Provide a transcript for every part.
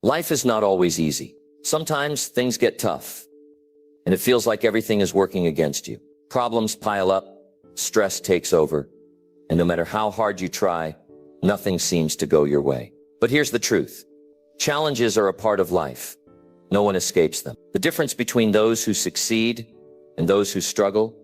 Life is not always easy. Sometimes things get tough, and it feels like everything is working against you. Problems pile up, stress takes over, and no matter how hard you try, nothing seems to go your way. But here's the truth. Challenges are a part of life. No one escapes them. The difference between those who succeed and those who struggle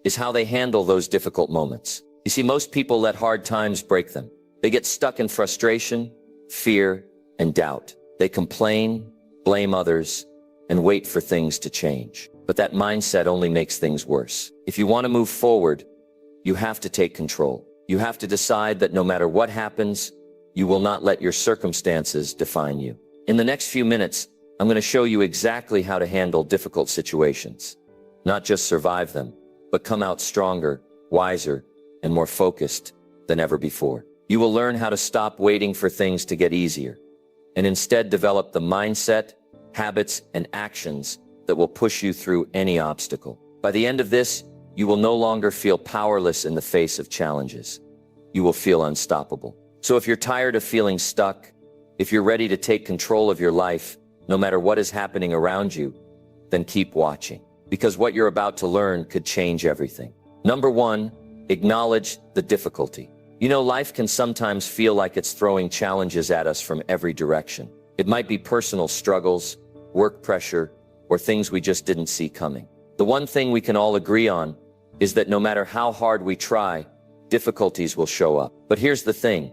is how they handle those difficult moments. You see, most people let hard times break them. They get stuck in frustration, fear, and doubt. They complain, blame others, and wait for things to change. But that mindset only makes things worse. If you want to move forward, you have to take control. You have to decide that no matter what happens, you will not let your circumstances define you. In the next few minutes, I'm going to show you exactly how to handle difficult situations. Not just survive them, but come out stronger, wiser, and more focused than ever before. You will learn how to stop waiting for things to get easier, and instead develop the mindset, habits, and actions that will push you through any obstacle. By the end of this, you will no longer feel powerless in the face of challenges. You will feel unstoppable. So if you're tired of feeling stuck, if you're ready to take control of your life, no matter what is happening around you, then keep watching. Because what you're about to learn could change everything. Number one, acknowledge the difficulty. You know, life can sometimes feel like it's throwing challenges at us from every direction. It might be personal struggles, work pressure, or things we just didn't see coming. The one thing we can all agree on is that no matter how hard we try, difficulties will show up. But here's the thing.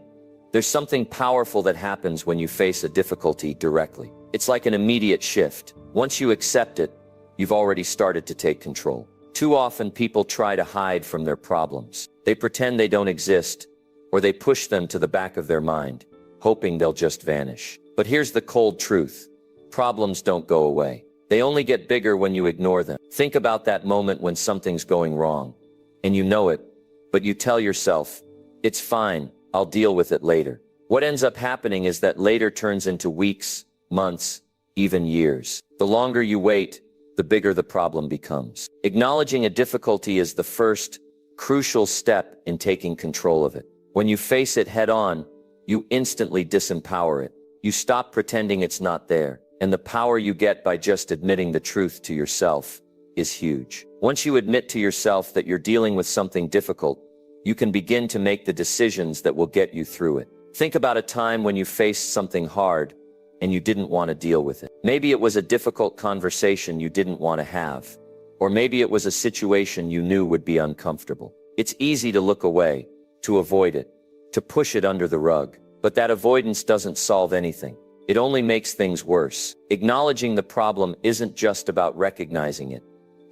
There's something powerful that happens when you face a difficulty directly. It's like an immediate shift. Once you accept it, you've already started to take control. Too often people try to hide from their problems. They pretend they don't exist, or they push them to the back of their mind, hoping they'll just vanish. But here's the cold truth. Problems don't go away. They only get bigger when you ignore them. Think about that moment when something's going wrong, and you know it, but you tell yourself, it's fine, I'll deal with it later. What ends up happening is that later turns into weeks, months, even years. The longer you wait, the bigger the problem becomes. Acknowledging a difficulty is the first, crucial step in taking control of it. When you face it head on, you instantly disempower it. You stop pretending it's not there, and the power you get by just admitting the truth to yourself is huge. Once you admit to yourself that you're dealing with something difficult, you can begin to make the decisions that will get you through it. Think about a time when you faced something hard and you didn't want to deal with it. Maybe it was a difficult conversation you didn't want to have, or maybe it was a situation you knew would be uncomfortable. It's easy to look away, to avoid it, to push it under the rug. But that avoidance doesn't solve anything. It only makes things worse. Acknowledging the problem isn't just about recognizing it.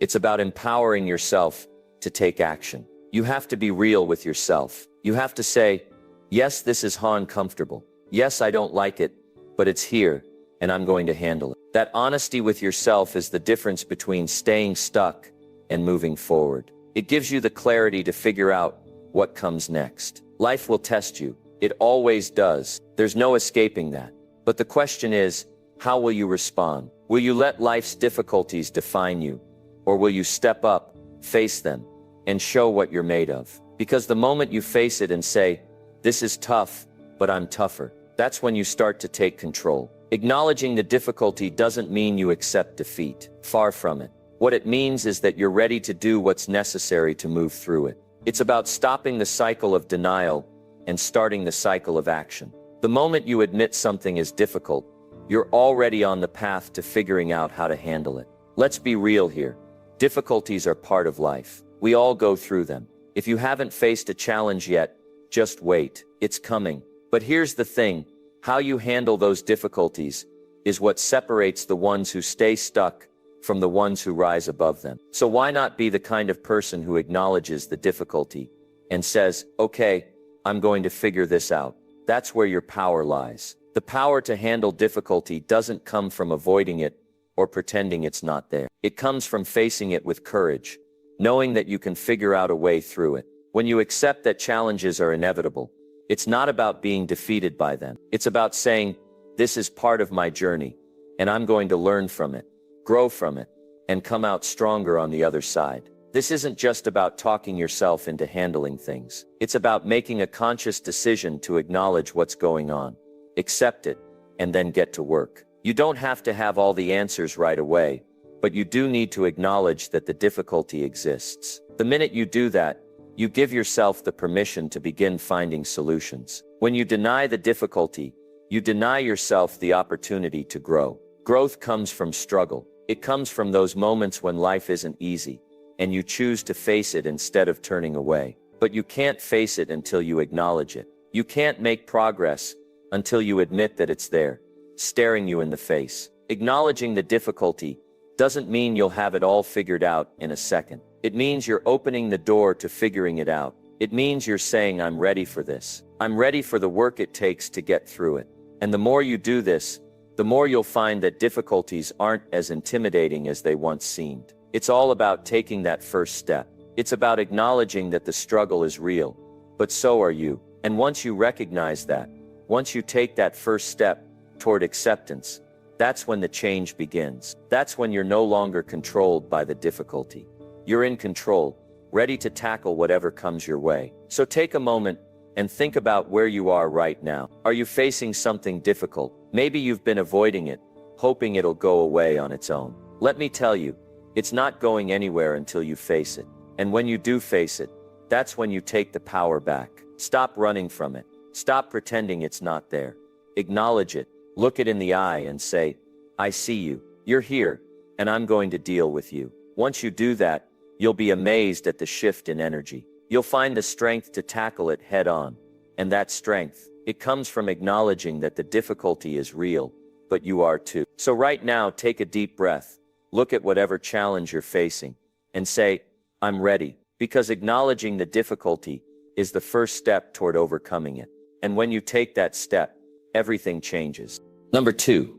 It's about empowering yourself to take action. You have to be real with yourself. You have to say, yes, this is uncomfortable. Yes, I don't like it, but it's here, and I'm going to handle it. That honesty with yourself is the difference between staying stuck and moving forward. It gives you the clarity to figure out what comes next. Life will test you. It always does. There's no escaping that. But the question is, how will you respond? Will you let life's difficulties define you? Or will you step up, face them, and show what you're made of? Because the moment you face it and say, this is tough, but I'm tougher, that's when you start to take control. Acknowledging the difficulty doesn't mean you accept defeat. Far from it. What it means is that you're ready to do what's necessary to move through it. It's about stopping the cycle of denial and starting the cycle of action. The moment you admit something is difficult, you're already on the path to figuring out how to handle it. Let's be real here. Difficulties are part of life. We all go through them. If you haven't faced a challenge yet, just wait. It's coming. But here's the thing. How you handle those difficulties is what separates the ones who stay stuck from the ones who rise above them. So why not be the kind of person who acknowledges the difficulty and says, okay, I'm going to figure this out. That's where your power lies. The power to handle difficulty doesn't come from avoiding it or pretending it's not there. It comes from facing it with courage, knowing that you can figure out a way through it. When you accept that challenges are inevitable, it's not about being defeated by them. It's about saying, this is part of my journey, and I'm going to learn from it, grow from it, and come out stronger on the other side. This isn't just about talking yourself into handling things. It's about making a conscious decision to acknowledge what's going on, accept it, and then get to work. You don't have to have all the answers right away, but you do need to acknowledge that the difficulty exists. The minute you do that, you give yourself the permission to begin finding solutions. When you deny the difficulty, you deny yourself the opportunity to grow. Growth comes from struggle. It comes from those moments when life isn't easy, and you choose to face it instead of turning away. But you can't face it until you acknowledge it. You can't make progress until you admit that it's there, staring you in the face. Acknowledging the difficulty doesn't mean you'll have it all figured out in a second. It means you're opening the door to figuring it out. It means you're saying, I'm ready for this. I'm ready for the work it takes to get through it. And the more you do this, the more you'll find that difficulties aren't as intimidating as they once seemed. It's all about taking that first step. It's about acknowledging that the struggle is real, but so are you. And once you recognize that, once you take that first step toward acceptance, that's when the change begins. That's when you're no longer controlled by the difficulty. You're in control, ready to tackle whatever comes your way. So take a moment and think about where you are right now. Are you facing something difficult? Maybe you've been avoiding it, hoping it'll go away on its own. Let me tell you, it's not going anywhere until you face it. And when you do face it, that's when you take the power back. Stop running from it. Stop pretending it's not there. Acknowledge it. Look it in the eye and say, I see you. You're here, and I'm going to deal with you. Once you do that, you'll be amazed at the shift in energy. You'll find the strength to tackle it head on. And that strength, it comes from acknowledging that the difficulty is real, but you are too. So right now, take a deep breath. Look at whatever challenge you're facing and say, I'm ready. Because acknowledging the difficulty is the first step toward overcoming it. And when you take that step, everything changes. Number 2,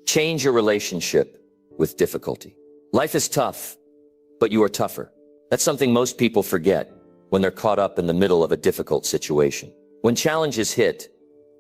change your relationship with difficulty. Life is tough, but you are tougher. That's something most people forget when they're caught up in the middle of a difficult situation. When challenges hit,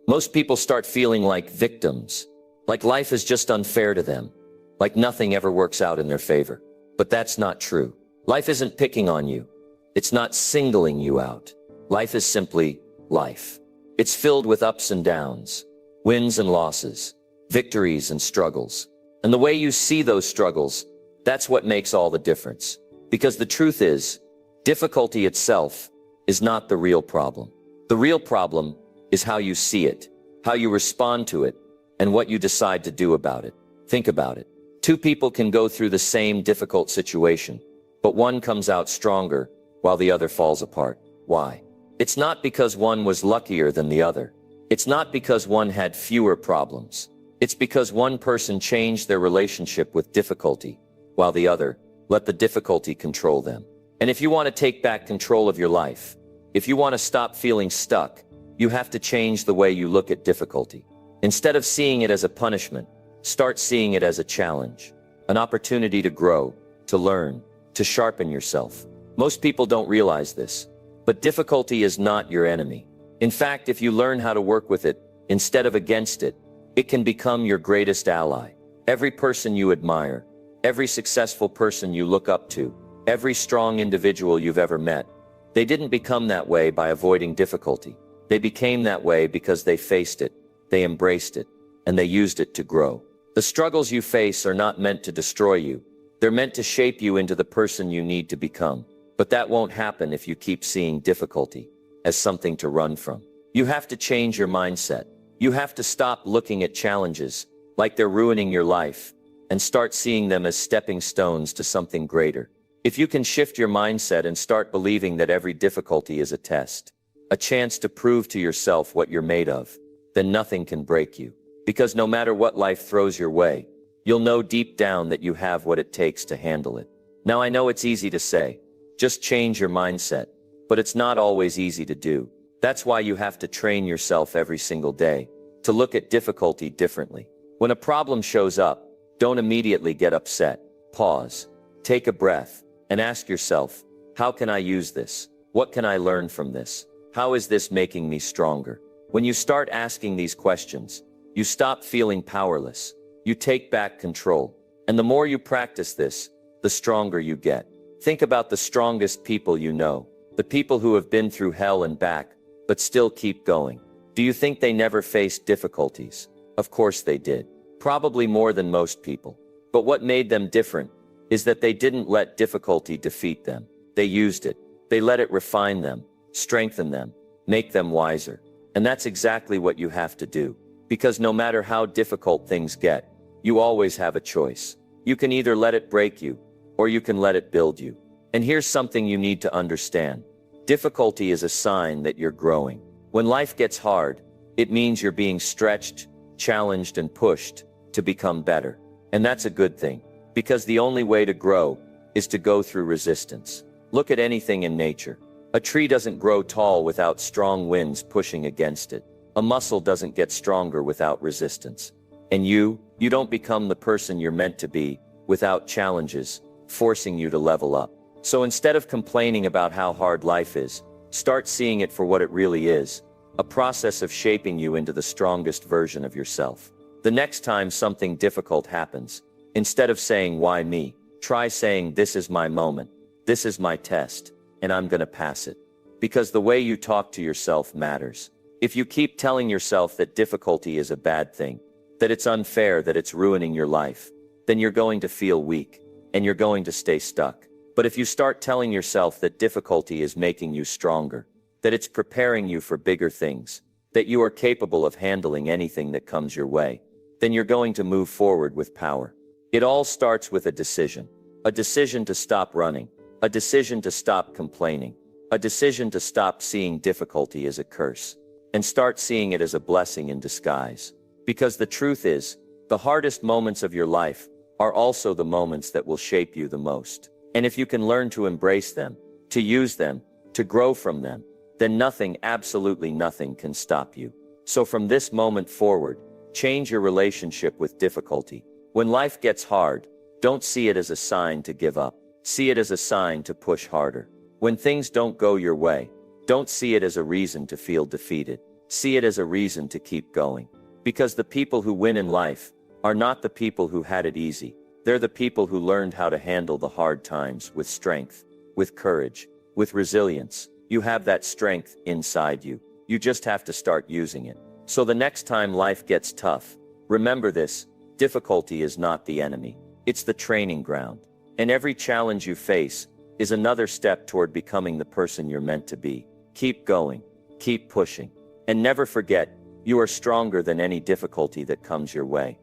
most people start feeling like victims, like life is just unfair to them, like nothing ever works out in their favor. But that's not true. Life isn't picking on you. It's not singling you out. Life is simply life. It's filled with ups and downs, wins and losses, victories and struggles. And the way you see those struggles, that's what makes all the difference. Because the truth is, difficulty itself is not the real problem. The real problem is how you see it, how you respond to it, and what you decide to do about it. Think about it. 2 people can go through the same difficult situation, but one comes out stronger while the other falls apart. Why? It's not because one was luckier than the other. It's not because one had fewer problems. It's because one person changed their relationship with difficulty, while the other let the difficulty control them. And if you want to take back control of your life, if you want to stop feeling stuck, you have to change the way you look at difficulty. Instead of seeing it as a punishment, start seeing it as a challenge, an opportunity to grow, to learn, to sharpen yourself. Most people don't realize this, but difficulty is not your enemy. In fact, if you learn how to work with it instead of against it, it can become your greatest ally. Every person you admire, every successful person you look up to, every strong individual you've ever met, they didn't become that way by avoiding difficulty. They became that way because they faced it, they embraced it, and they used it to grow. The struggles you face are not meant to destroy you. They're meant to shape you into the person you need to become. But that won't happen if you keep seeing difficulty as something to run from. You have to change your mindset. You have to stop looking at challenges like they're ruining your life and start seeing them as stepping stones to something greater. If you can shift your mindset and start believing that every difficulty is a test, a chance to prove to yourself what you're made of, then nothing can break you. Because no matter what life throws your way, you'll know deep down that you have what it takes to handle it. Now I know it's easy to say, just change your mindset, but it's not always easy to do. That's why you have to train yourself every single day to look at difficulty differently. When a problem shows up, don't immediately get upset. Pause, take a breath, and ask yourself, how can I use this? What can I learn from this? How is this making me stronger? When you start asking these questions, you stop feeling powerless. You take back control. And the more you practice this, the stronger you get. Think about the strongest people you know, the people who have been through hell and back, but still keep going. Do you think they never faced difficulties? Of course they did. Probably more than most people. But what made them different is that they didn't let difficulty defeat them. They used it. They let it refine them, strengthen them, make them wiser. And that's exactly what you have to do. Because no matter how difficult things get, you always have a choice. You can either let it break you, or you can let it build you. And here's something you need to understand. Difficulty is a sign that you're growing. When life gets hard, it means you're being stretched, challenged, and pushed to become better. And that's a good thing, because the only way to grow is to go through resistance. Look at anything in nature. A tree doesn't grow tall without strong winds pushing against it. A muscle doesn't get stronger without resistance. And you don't become the person you're meant to be without challenges forcing you to level up. So instead of complaining about how hard life is, start seeing it for what it really is, a process of shaping you into the strongest version of yourself. The next time something difficult happens, instead of saying, "Why me?" try saying, "This is my moment. This is my test, and I'm gonna pass it." Because the way you talk to yourself matters. If you keep telling yourself that difficulty is a bad thing, that it's unfair, that it's ruining your life, then you're going to feel weak, and you're going to stay stuck. But if you start telling yourself that difficulty is making you stronger, that it's preparing you for bigger things, that you are capable of handling anything that comes your way, then you're going to move forward with power. It all starts with a decision to stop running, a decision to stop complaining, a decision to stop seeing difficulty as a curse, and start seeing it as a blessing in disguise. Because the truth is, the hardest moments of your life are also the moments that will shape you the most. And if you can learn to embrace them, to use them, to grow from them, then nothing, absolutely nothing, can stop you. So from this moment forward, change your relationship with difficulty. When life gets hard, don't see it as a sign to give up. See it as a sign to push harder. When things don't go your way, don't see it as a reason to feel defeated. See it as a reason to keep going. Because the people who win in life are not the people who had it easy. They're the people who learned how to handle the hard times with strength, with courage, with resilience. You have that strength inside you. You just have to start using it. So the next time life gets tough, remember this: difficulty is not the enemy. It's the training ground. And every challenge you face is another step toward becoming the person you're meant to be. Keep going, keep pushing, and never forget, you are stronger than any difficulty that comes your way.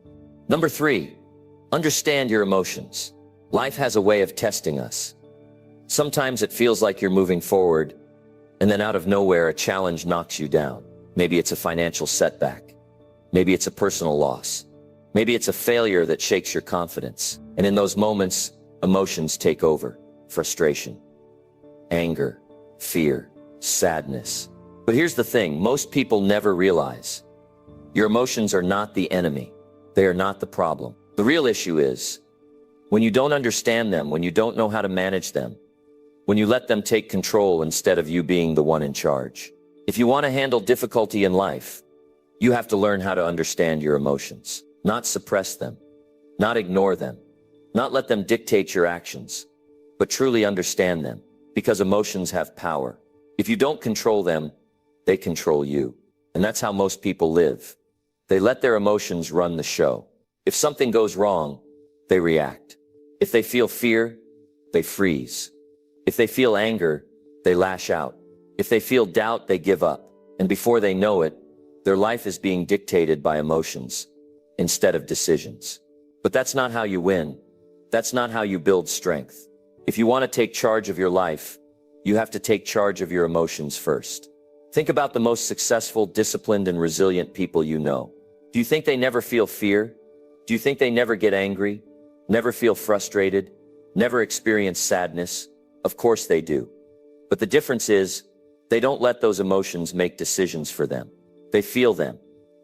Number 3, understand your emotions. Life has a way of testing us. Sometimes it feels like you're moving forward, and then out of nowhere, a challenge knocks you down. Maybe it's a financial setback. Maybe it's a personal loss. Maybe it's a failure that shakes your confidence. And in those moments, emotions take over. Frustration, anger, fear, sadness. But here's the thing, most people never realize. Your emotions are not the enemy. They are not the problem. The real issue is when you don't understand them, when you don't know how to manage them, when you let them take control instead of you being the one in charge. If you want to handle difficulty in life, you have to learn how to understand your emotions, not suppress them, not ignore them, not let them dictate your actions, but truly understand them, because emotions have power. If you don't control them, they control you. And that's how most people live. They let their emotions run the show. If something goes wrong, they react. If they feel fear, they freeze. If they feel anger, they lash out. If they feel doubt, they give up. And before they know it, their life is being dictated by emotions instead of decisions. But that's not how you win. That's not how you build strength. If you want to take charge of your life, you have to take charge of your emotions first. Think about the most successful, disciplined, and resilient people you know. Do you think they never feel fear? Do you think they never get angry? Never feel frustrated? Never experience sadness? Of course they do. But the difference is, they don't let those emotions make decisions for them. They feel them,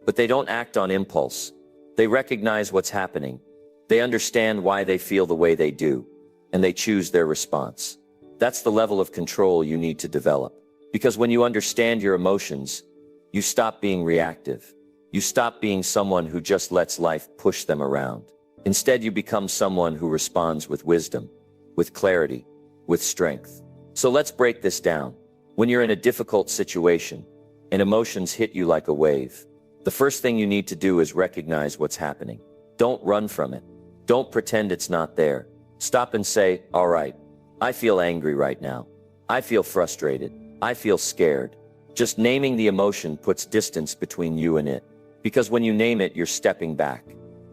but they don't act on impulse. They recognize what's happening. They understand why they feel the way they do, and they choose their response. That's the level of control you need to develop. Because when you understand your emotions, you stop being reactive. You stop being someone who just lets life push them around. Instead, you become someone who responds with wisdom, with clarity, with strength. So let's break this down. When you're in a difficult situation and emotions hit you like a wave, The first thing you need to do is recognize what's happening. Don't run from it. Don't pretend it's not there. Stop and say, all right, I feel angry right now. I feel frustrated. I feel scared. Just naming the emotion puts distance between you and it. Because when you name it, you're stepping back.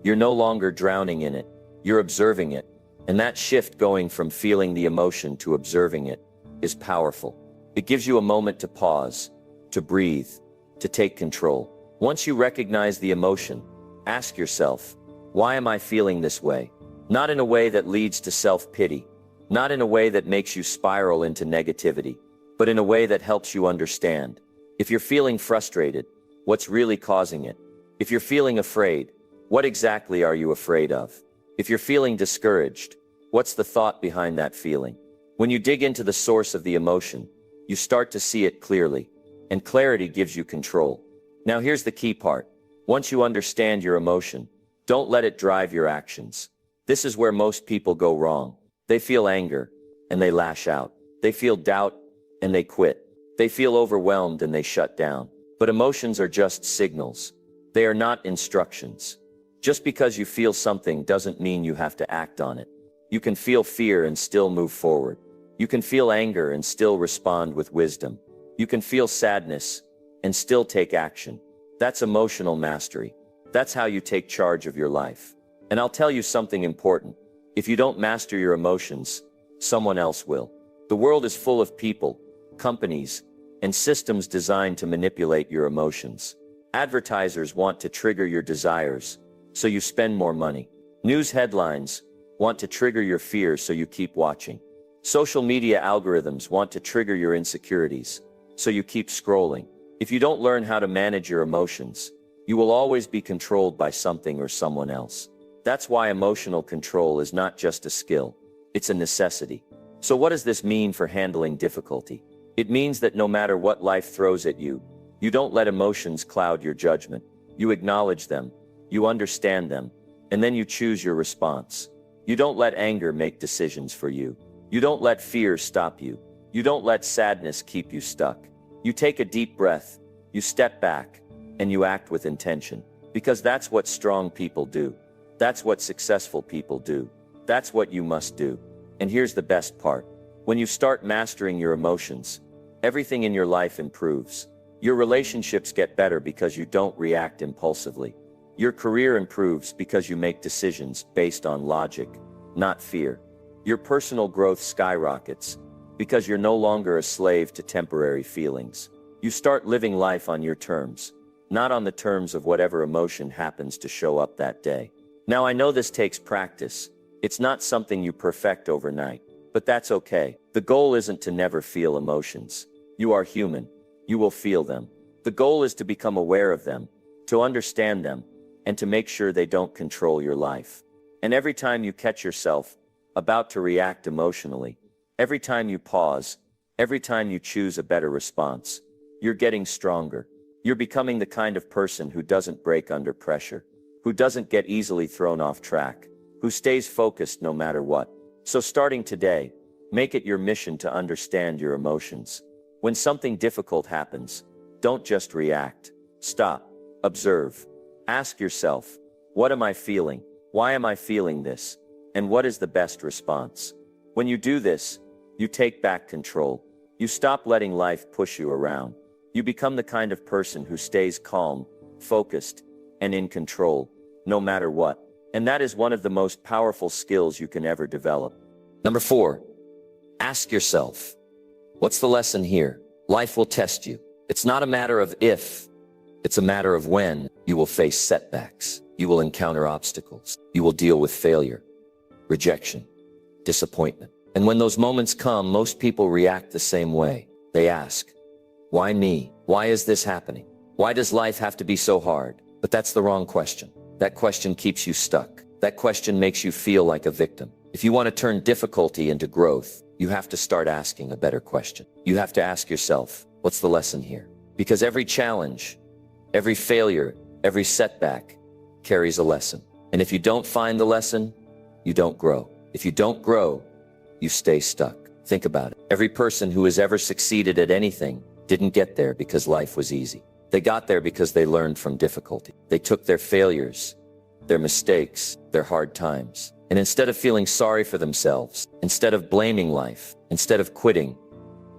You're no longer drowning in it. You're observing it. And that shift going from feeling the emotion to observing it is powerful. It gives you a moment to pause, to breathe, to take control. Once you recognize the emotion, ask yourself, why am I feeling this way? Not in a way that leads to self-pity, not in a way that makes you spiral into negativity, but in a way that helps you understand. If you're feeling frustrated, what's really causing it? If you're feeling afraid, what exactly are you afraid of? If you're feeling discouraged, what's the thought behind that feeling? When you dig into the source of the emotion, you start to see it clearly, and clarity gives you control. Now here's the key part. Once you understand your emotion, don't let it drive your actions. This is where most people go wrong. They feel anger, and they lash out. They feel doubt, and they quit. They feel overwhelmed, and they shut down. But emotions are just signals. They are not instructions. Just because you feel something doesn't mean you have to act on it. You can feel fear and still move forward. You can feel anger and still respond with wisdom. You can feel sadness and still take action. That's emotional mastery. That's how you take charge of your life. And I'll tell you something important. If you don't master your emotions, someone else will. The world is full of people, companies, and systems designed to manipulate your emotions. Advertisers want to trigger your desires, so you spend more money. News headlines want to trigger your fears, so you keep watching. Social media algorithms want to trigger your insecurities, so you keep scrolling. If you don't learn how to manage your emotions, you will always be controlled by something or someone else. That's why emotional control is not just a skill, it's a necessity. So what does this mean for handling difficulty? It means that no matter what life throws at you, you don't let emotions cloud your judgment. You acknowledge them, you understand them, and then you choose your response. You don't let anger make decisions for you. You don't let fear stop you. You don't let sadness keep you stuck. You take a deep breath, you step back, and you act with intention. Because that's what strong people do. That's what successful people do. That's what you must do. And here's the best part. When you start mastering your emotions, everything in your life improves. Your relationships get better because you don't react impulsively. Your career improves because you make decisions based on logic, not fear. Your personal growth skyrockets because you're no longer a slave to temporary feelings. You start living life on your terms, not on the terms of whatever emotion happens to show up that day. Now I know this takes practice. It's not something you perfect overnight, but that's okay. The goal isn't to never feel emotions. You are human. You will feel them. The goal is to become aware of them, to understand them, and to make sure they don't control your life. And every time you catch yourself about to react emotionally, every time you pause, every time you choose a better response, you're getting stronger. You're becoming the kind of person who doesn't break under pressure, who doesn't get easily thrown off track, who stays focused no matter what. So starting today, make it your mission to understand your emotions. When something difficult happens, don't just react. Stop. Observe. Ask yourself, what am I feeling? Why am I feeling this? And what is the best response? When you do this, you take back control. You stop letting life push you around. You become the kind of person who stays calm, focused, and in control, no matter what. And that is one of the most powerful skills you can ever develop. Number 4, ask yourself, what's the lesson here? Life will test you. It's not a matter of if, it's a matter of when. You will face setbacks. You will encounter obstacles. You will deal with failure, rejection, disappointment. And when those moments come, most people react the same way. They ask, why me? Why is this happening? Why does life have to be so hard? But that's the wrong question. That question keeps you stuck. That question makes you feel like a victim. If you want to turn difficulty into growth, you have to start asking a better question. You have to ask yourself, what's the lesson here? Because every challenge, every failure, every setback carries a lesson. And if you don't find the lesson, you don't grow. If you don't grow, you stay stuck. Think about it. Every person who has ever succeeded at anything didn't get there because life was easy. They got there because they learned from difficulty. They took their failures, their mistakes, their hard times, and instead of feeling sorry for themselves, instead of blaming life, instead of quitting,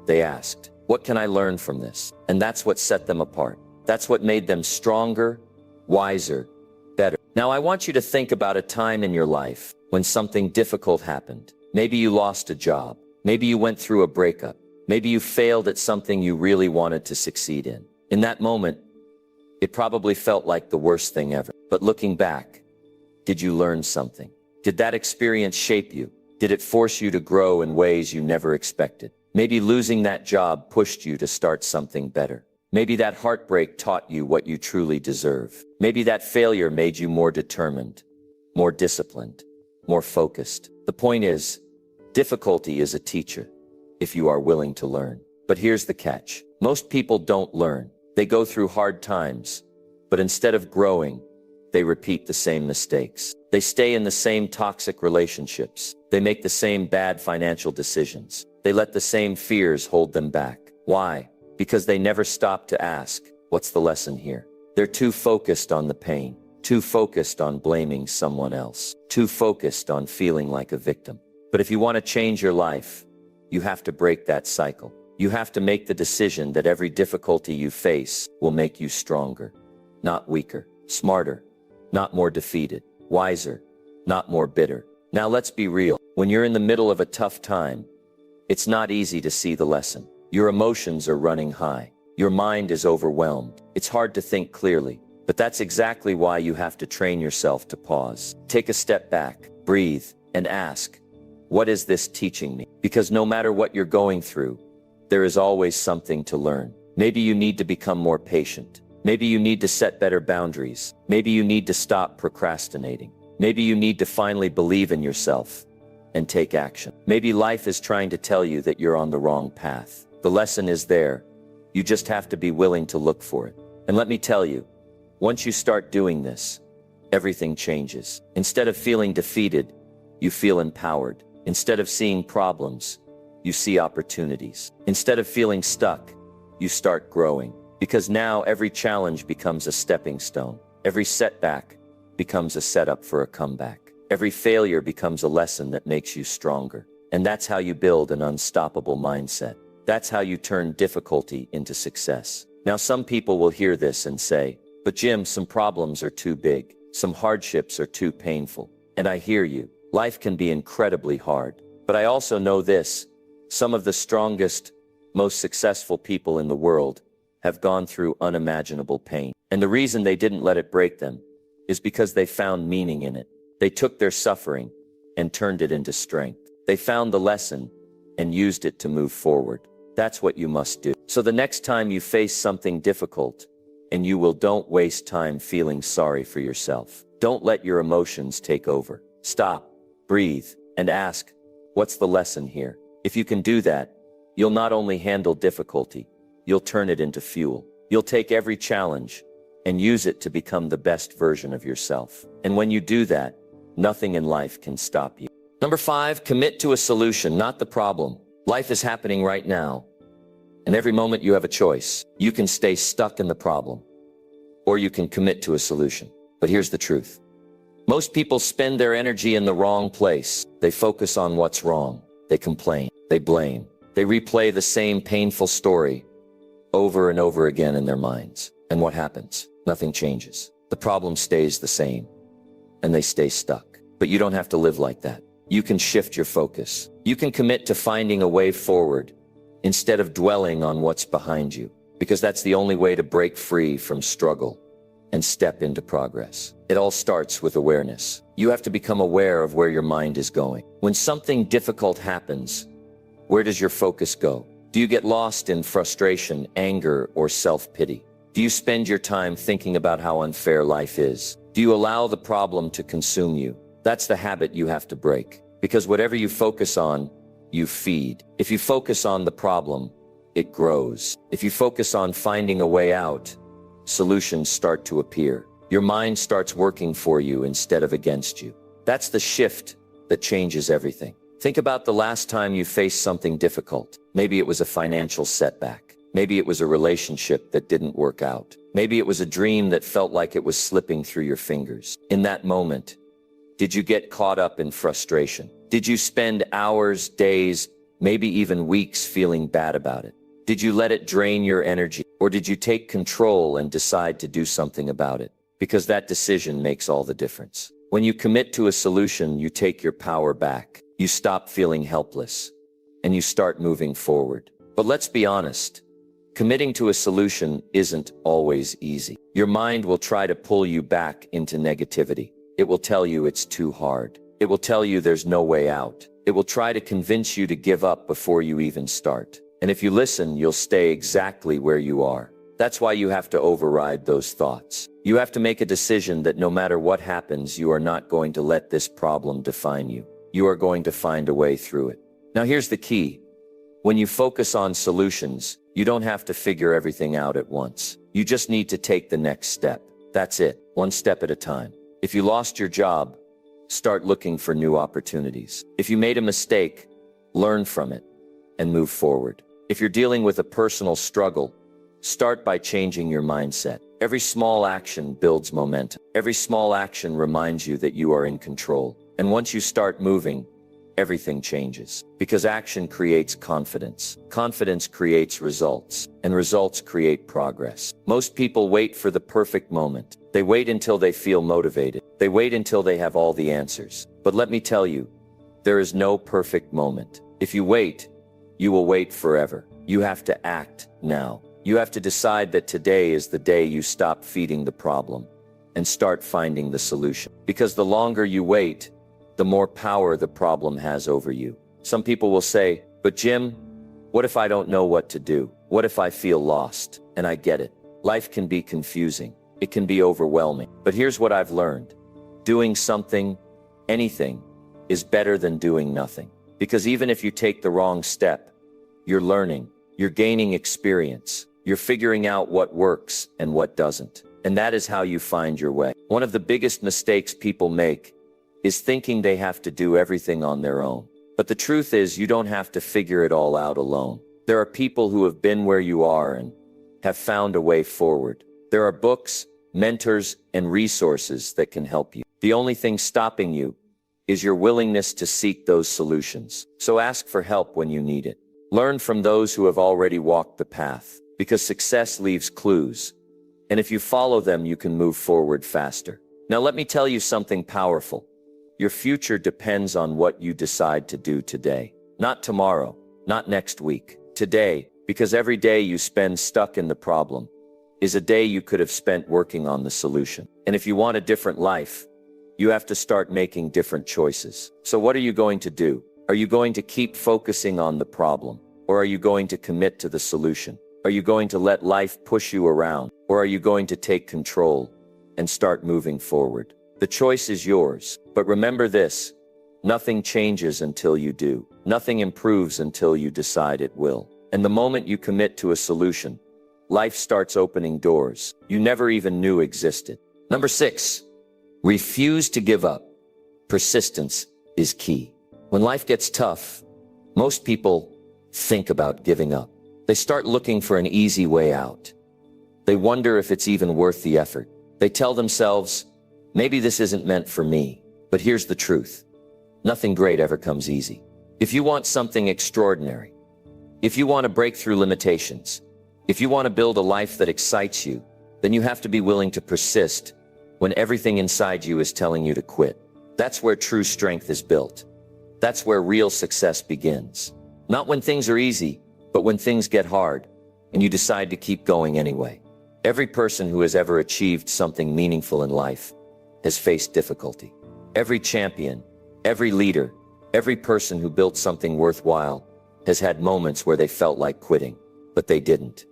they asked, what can I learn from this? And that's what set them apart. That's what made them stronger, wiser, better. Now I want you to think about a time in your life when something difficult happened. Maybe you lost a job. Maybe you went through a breakup. Maybe you failed at something you really wanted to succeed in. In that moment, it probably felt like the worst thing ever. But looking back, did you learn something? Did that experience shape you? Did it force you to grow in ways you never expected? Maybe losing that job pushed you to start something better. Maybe that heartbreak taught you what you truly deserve. Maybe that failure made you more determined, more disciplined, more focused. The point is, difficulty is a teacher, if you are willing to learn. But here's the catch. Most people don't learn. They go through hard times, but instead of growing, they repeat the same mistakes. They stay in the same toxic relationships. They make the same bad financial decisions. They let the same fears hold them back. Why? Because they never stop to ask, what's the lesson here? They're too focused on the pain, too focused on blaming someone else, too focused on feeling like a victim. But if you want to change your life, you have to break that cycle. You have to make the decision that every difficulty you face will make you stronger, not weaker, smarter, not more defeated, wiser, not more bitter. Now let's be real. When you're in the middle of a tough time, it's not easy to see the lesson. Your emotions are running high. Your mind is overwhelmed. It's hard to think clearly. But that's exactly why you have to train yourself to pause. Take a step back, breathe, and ask, what is this teaching me? Because no matter what you're going through, there is always something to learn. Maybe you need to become more patient. Maybe you need to set better boundaries. Maybe you need to stop procrastinating. Maybe you need to finally believe in yourself and take action. Maybe life is trying to tell you that you're on the wrong path. The lesson is there. You just have to be willing to look for it. And let me tell you, once you start doing this, everything changes. Instead of feeling defeated, you feel empowered. Instead of seeing problems, you see opportunities. Instead of feeling stuck, you start growing. Because now every challenge becomes a stepping stone. Every setback becomes a setup for a comeback. Every failure becomes a lesson that makes you stronger. And that's how you build an unstoppable mindset. That's how you turn difficulty into success. Now some people will hear this and say, but Jim, some problems are too big. Some hardships are too painful. And I hear you. Life can be incredibly hard. But I also know this. Some of the strongest, most successful people in the world have gone through unimaginable pain. And the reason they didn't let it break them is because they found meaning in it. They took their suffering and turned it into strength. They found the lesson and used it to move forward. That's what you must do. So the next time you face something difficult, and don't waste time feeling sorry for yourself. Don't let your emotions take over. Stop, breathe, and ask, what's the lesson here? If you can do that, you'll not only handle difficulty, you'll turn it into fuel. You'll take every challenge and use it to become the best version of yourself. And when you do that, nothing in life can stop you. Number 5, commit to a solution, not the problem. Life is happening right now. And every moment you have a choice. You can stay stuck in the problem, or you can commit to a solution. But here's the truth. Most people spend their energy in the wrong place. They focus on what's wrong. They complain. They blame. They replay the same painful story over and over again in their minds. And what happens? Nothing changes. The problem stays the same, and they stay stuck. But you don't have to live like that. You can shift your focus. You can commit to finding a way forward instead of dwelling on what's behind you, because that's the only way to break free from struggle and step into progress. It all starts with awareness. You have to become aware of where your mind is going. When something difficult happens, where does your focus go? Do you get lost in frustration, anger, or self-pity? Do you spend your time thinking about how unfair life is? Do you allow the problem to consume you? That's the habit you have to break. Because whatever you focus on, you feed. If you focus on the problem, it grows. If you focus on finding a way out, solutions start to appear. Your mind starts working for you instead of against you. That's the shift that changes everything. Think about the last time you faced something difficult. Maybe it was a financial setback. Maybe it was a relationship that didn't work out. Maybe it was a dream that felt like it was slipping through your fingers. In that moment, did you get caught up in frustration? Did you spend hours, days, maybe even weeks feeling bad about it? Did you let it drain your energy? Or did you take control and decide to do something about it? Because that decision makes all the difference. When you commit to a solution, you take your power back. You stop feeling helpless, and you start moving forward. But let's be honest. Committing to a solution isn't always easy. Your mind will try to pull you back into negativity. It will tell you it's too hard. It will tell you there's no way out. It will try to convince you to give up before you even start. And if you listen, you'll stay exactly where you are. That's why you have to override those thoughts. You have to make a decision that no matter what happens, you are not going to let this problem define you. You are going to find a way through it. Now here's the key. When you focus on solutions, you don't have to figure everything out at once. You just need to take the next step. That's it, one step at a time. If you lost your job, start looking for new opportunities. If you made a mistake, learn from it and move forward. If you're dealing with a personal struggle, start by changing your mindset. Every small action builds momentum. Every small action reminds you that you are in control. And once you start moving, everything changes. Because action creates confidence. Confidence creates results. And results create progress. Most people wait for the perfect moment. They wait until they feel motivated. They wait until they have all the answers. But let me tell you, there is no perfect moment. If you wait, you will wait forever. You have to act now. You have to decide that today is the day you stop feeding the problem and start finding the solution. Because the longer you wait, the more power the problem has over you. Some people will say, but Jim, what if I don't know what to do? What if I feel lost? And I get it. Life can be confusing. It can be overwhelming. But here's what I've learned. Doing something, anything, is better than doing nothing. Because even if you take the wrong step, you're learning, you're gaining experience, you're figuring out what works and what doesn't. And that is how you find your way. One of the biggest mistakes people make is thinking they have to do everything on their own. But the truth is, you don't have to figure it all out alone. There are people who have been where you are and have found a way forward. There are books, mentors, and resources that can help you. The only thing stopping you is your willingness to seek those solutions. So ask for help when you need it. Learn from those who have already walked the path, because success leaves clues. And if you follow them, you can move forward faster. Now let me tell you something powerful. Your future depends on what you decide to do today. Not tomorrow, not next week. Today, because every day you spend stuck in the problem is a day you could have spent working on the solution. And if you want a different life, you have to start making different choices. So what are you going to do? Are you going to keep focusing on the problem? Or are you going to commit to the solution? Are you going to let life push you around? Or are you going to take control and start moving forward? The choice is yours. But remember this, nothing changes until you do. Nothing improves until you decide it will. And the moment you commit to a solution, life starts opening doors you never even knew existed. Number 6, refuse to give up. Persistence is key. When life gets tough, most people think about giving up. They start looking for an easy way out. They wonder if it's even worth the effort. They tell themselves, maybe this isn't meant for me. But here's the truth. Nothing great ever comes easy. If you want something extraordinary, if you want to break through limitations, if you want to build a life that excites you, then you have to be willing to persist when everything inside you is telling you to quit. That's where true strength is built. That's where real success begins. Not when things are easy, but when things get hard and you decide to keep going anyway. Every person who has ever achieved something meaningful in life has faced difficulty. Every champion, every leader, every person who built something worthwhile has had moments where they felt like quitting, but they didn't.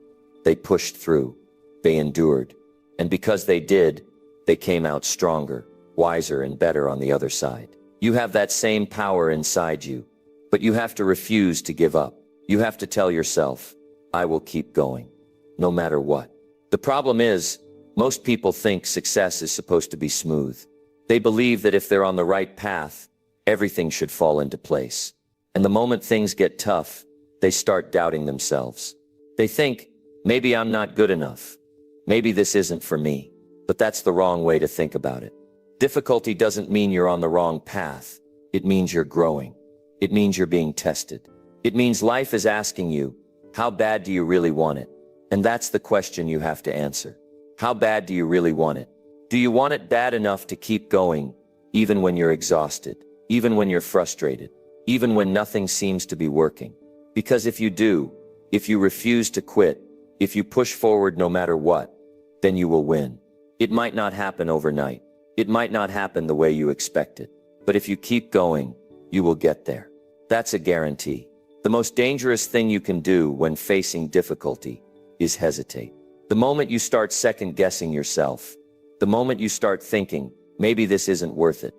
They pushed through, they endured, and because they did, they came out stronger, wiser, and better on the other side. You have that same power inside you, but you have to refuse to give up. You have to tell yourself, I will keep going, no matter what. The problem is, most people think success is supposed to be smooth. They believe that if they're on the right path, everything should fall into place. And the moment things get tough, they start doubting themselves. They think, Maybe I'm not good enough. Maybe this isn't for me. But that's the wrong way to think about it. Difficulty doesn't mean you're on the wrong path. It means you're growing. It means you're being tested. It means life is asking you, how bad do you really want it? And that's the question you have to answer. How bad do you really want it? Do you want it bad enough to keep going, even when you're exhausted, even when you're frustrated, even when nothing seems to be working? Because if you do, if you refuse to quit, if you push forward no matter what, then you will win. It might not happen overnight. It might not happen the way you expected. But if you keep going, you will get there. That's a guarantee. The most dangerous thing you can do when facing difficulty is hesitate. The moment you start second-guessing yourself, the moment you start thinking, maybe this isn't worth it,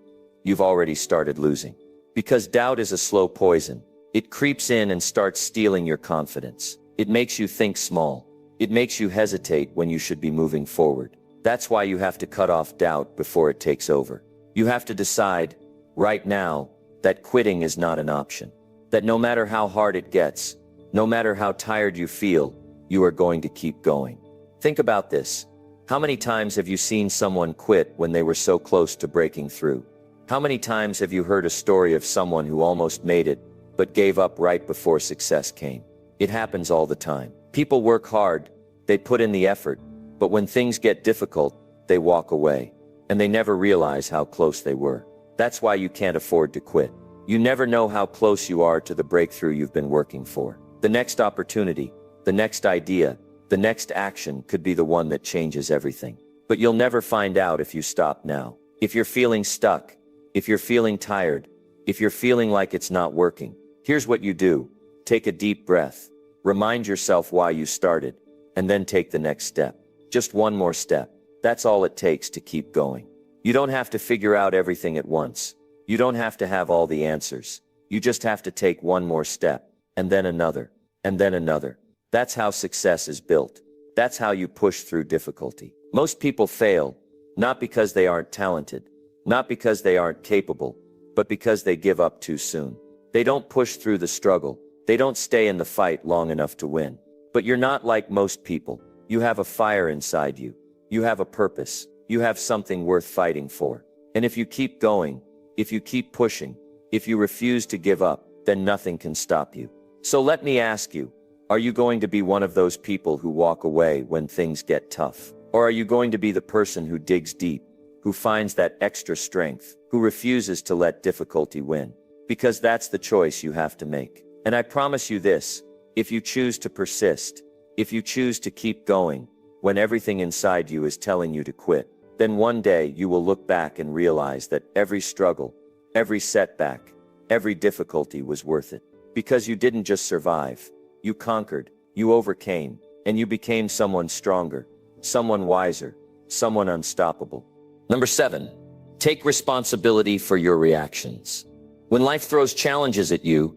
you've already started losing. Because doubt is a slow poison. It creeps in and starts stealing your confidence. It makes you think small. It makes you hesitate when you should be moving forward. That's why you have to cut off doubt before it takes over. You have to decide, right now, that quitting is not an option. That no matter how hard it gets, no matter how tired you feel, you are going to keep going. Think about this. How many times have you seen someone quit when they were so close to breaking through? How many times have you heard a story of someone who almost made it, but gave up right before success came? It happens all the time. People work hard, they put in the effort, but when things get difficult, they walk away, and they never realize how close they were. That's why you can't afford to quit. You never know how close you are to the breakthrough you've been working for. The next opportunity, the next idea, the next action could be the one that changes everything. But you'll never find out if you stop now. If you're feeling stuck, if you're feeling tired, if you're feeling like it's not working, here's what you do. Take a deep breath. Remind yourself why you started, and then take the next step. Just one more step. That's all it takes to keep going. You don't have to figure out everything at once. You don't have to have all the answers. You just have to take one more step, and then another, and then another. That's how success is built. That's how you push through difficulty. Most people fail, not because they aren't talented, not because they aren't capable, but because they give up too soon. They don't push through the struggle. They don't stay in the fight long enough to win. But you're not like most people. You have a fire inside you. You have a purpose. You have something worth fighting for. And if you keep going, if you keep pushing, if you refuse to give up, then nothing can stop you. So let me ask you, are you going to be one of those people who walk away when things get tough? Or are you going to be the person who digs deep, who finds that extra strength, who refuses to let difficulty win? Because that's the choice you have to make. And I promise you this, if you choose to persist, if you choose to keep going, when everything inside you is telling you to quit, then one day you will look back and realize that every struggle, every setback, every difficulty was worth it. Because you didn't just survive, you conquered, you overcame, and you became someone stronger, someone wiser, someone unstoppable. Number 7, take responsibility for your reactions. When life throws challenges at you,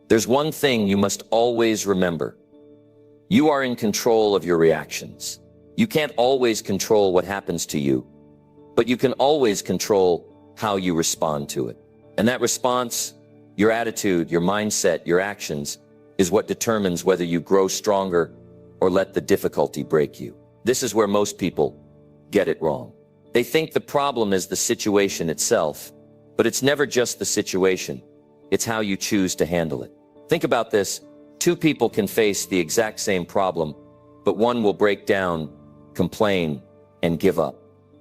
there's one thing you must always remember. You are in control of your reactions. You can't always control what happens to you, but you can always control how you respond to it. And that response, your attitude, your mindset, your actions, is what determines whether you grow stronger or let the difficulty break you. This is where most people get it wrong. They think the problem is the situation itself, but it's never just the situation. It's how you choose to handle it. Think about this. 2 people can face the exact same problem, but one will break down, complain, and give up,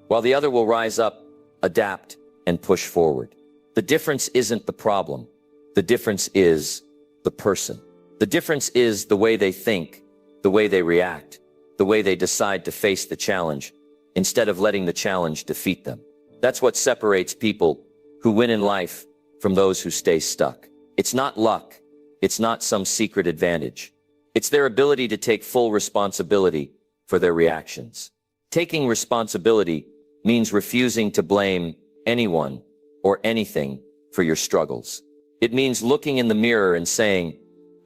while the other will rise up, adapt, and push forward. The difference isn't the problem. The difference is the person. The difference is the way they think, the way they react, the way they decide to face the challenge, instead of letting the challenge defeat them. That's what separates people who win in life from those who stay stuck. It's not luck. It's not some secret advantage. It's their ability to take full responsibility for their reactions. Taking responsibility means refusing to blame anyone or anything for your struggles. It means looking in the mirror and saying,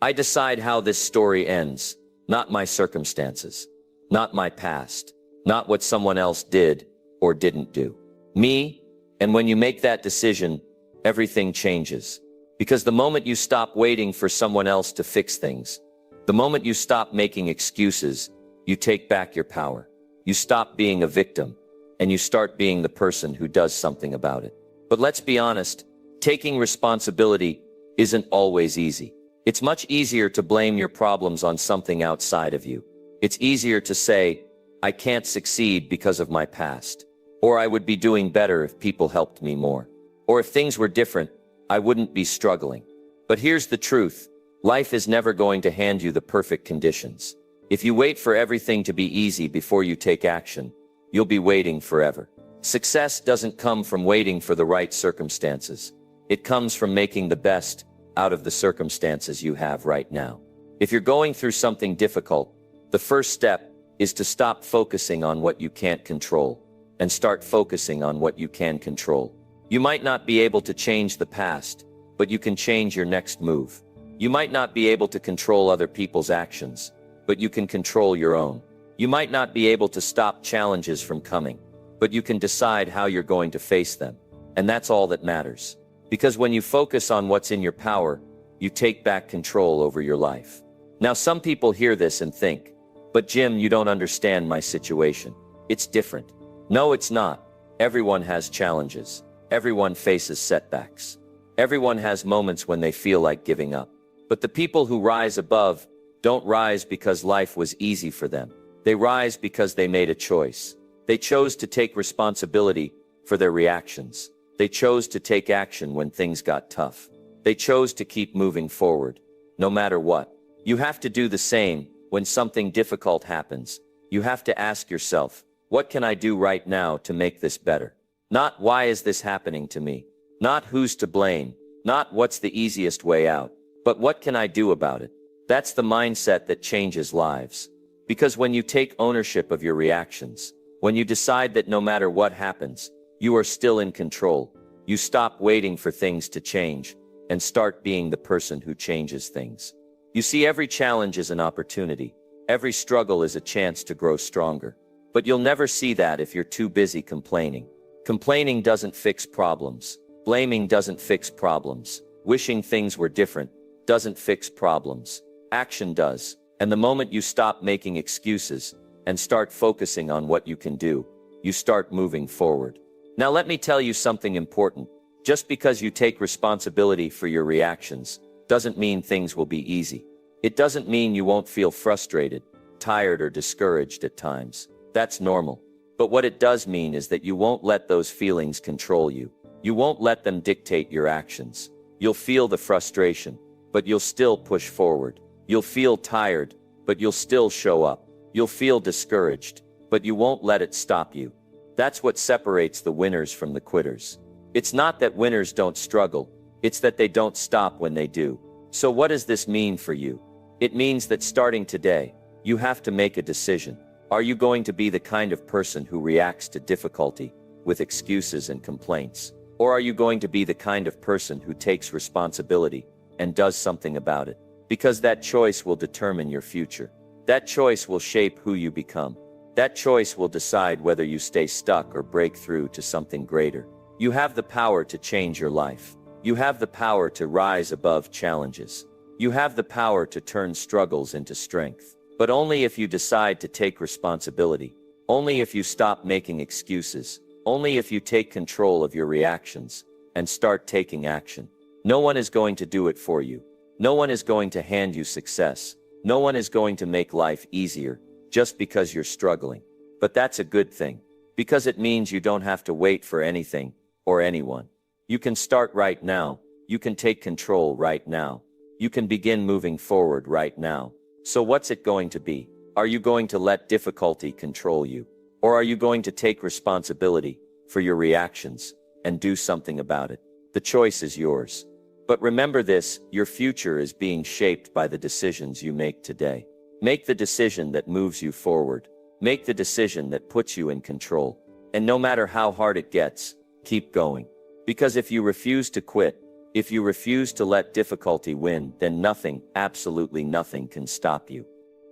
I decide how this story ends, not my circumstances, not my past, not what someone else did or didn't do. Me. And when you make that decision, everything changes. Because the moment you stop waiting for someone else to fix things, the moment you stop making excuses, you take back your power. You stop being a victim, and you start being the person who does something about it. But let's be honest, taking responsibility isn't always easy. It's much easier to blame your problems on something outside of you. It's easier to say, I can't succeed because of my past. Or I would be doing better if people helped me more. Or if things were different, I wouldn't be struggling. But here's the truth. Life is never going to hand you the perfect conditions. If you wait for everything to be easy before you take action, you'll be waiting forever. Success doesn't come from waiting for the right circumstances. It comes from making the best out of the circumstances you have right now. If you're going through something difficult, the first step is to stop focusing on what you can't control and start focusing on what you can control. You might not be able to change the past, but you can change your next move. You might not be able to control other people's actions, but you can control your own. You might not be able to stop challenges from coming, but you can decide how you're going to face them. And that's all that matters. Because when you focus on what's in your power, you take back control over your life. Now, some people hear this and think, but Jim, you don't understand my situation. It's different. No, it's not. Everyone has challenges. Everyone faces setbacks. Everyone has moments when they feel like giving up. But the people who rise above don't rise because life was easy for them. They rise because they made a choice. They chose to take responsibility for their reactions. They chose to take action when things got tough. They chose to keep moving forward, no matter what. You have to do the same when something difficult happens. You have to ask yourself, what can I do right now to make this better? Not why is this happening to me? Not who's to blame. Not what's the easiest way out. But what can I do about it? That's the mindset that changes lives. Because when you take ownership of your reactions, when you decide that no matter what happens, you are still in control, you stop waiting for things to change and start being the person who changes things. You see, every challenge is an opportunity. Every struggle is a chance to grow stronger. But you'll never see that if you're too busy complaining. Complaining doesn't fix problems. Blaming doesn't fix problems. Wishing things were different doesn't fix problems. Action does. And the moment you stop making excuses and start focusing on what you can do, you start moving forward. Now let me tell you something important. Just because you take responsibility for your reactions doesn't mean things will be easy. It doesn't mean you won't feel frustrated, tired, or discouraged at times. That's normal. But what it does mean is that you won't let those feelings control you. You won't let them dictate your actions. You'll feel the frustration, but you'll still push forward. You'll feel tired, but you'll still show up. You'll feel discouraged, but you won't let it stop you. That's what separates the winners from the quitters. It's not that winners don't struggle, it's that they don't stop when they do. So what does this mean for you? It means that starting today, you have to make a decision. Are you going to be the kind of person who reacts to difficulty with excuses and complaints? Or are you going to be the kind of person who takes responsibility and does something about it? Because that choice will determine your future. That choice will shape who you become. That choice will decide whether you stay stuck or break through to something greater. You have the power to change your life. You have the power to rise above challenges. You have the power to turn struggles into strength. But only if you decide to take responsibility. Only if you stop making excuses. Only if you take control of your reactions and start taking action. No one is going to do it for you. No one is going to hand you success. No one is going to make life easier just because you're struggling. But that's a good thing, because it means you don't have to wait for anything or anyone. You can start right now. You can take control right now. You can begin moving forward right now. So what's it going to be? Are you going to let difficulty control you? Or are you going to take responsibility for your reactions and do something about it? The choice is yours. But remember this, your future is being shaped by the decisions you make today. Make the decision that moves you forward. Make the decision that puts you in control. And no matter how hard it gets, keep going. Because if you refuse to quit, if you refuse to let difficulty win, then nothing, absolutely nothing can stop you.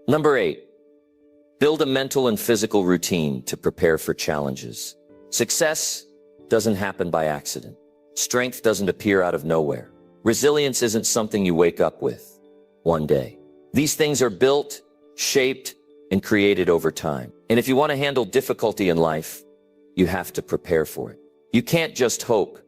Number 8. Build a mental and physical routine to prepare for challenges. Success doesn't happen by accident. Strength doesn't appear out of nowhere. Resilience isn't something you wake up with one day. These things are built, shaped, and created over time. And if you want to handle difficulty in life, you have to prepare for it. You can't just hope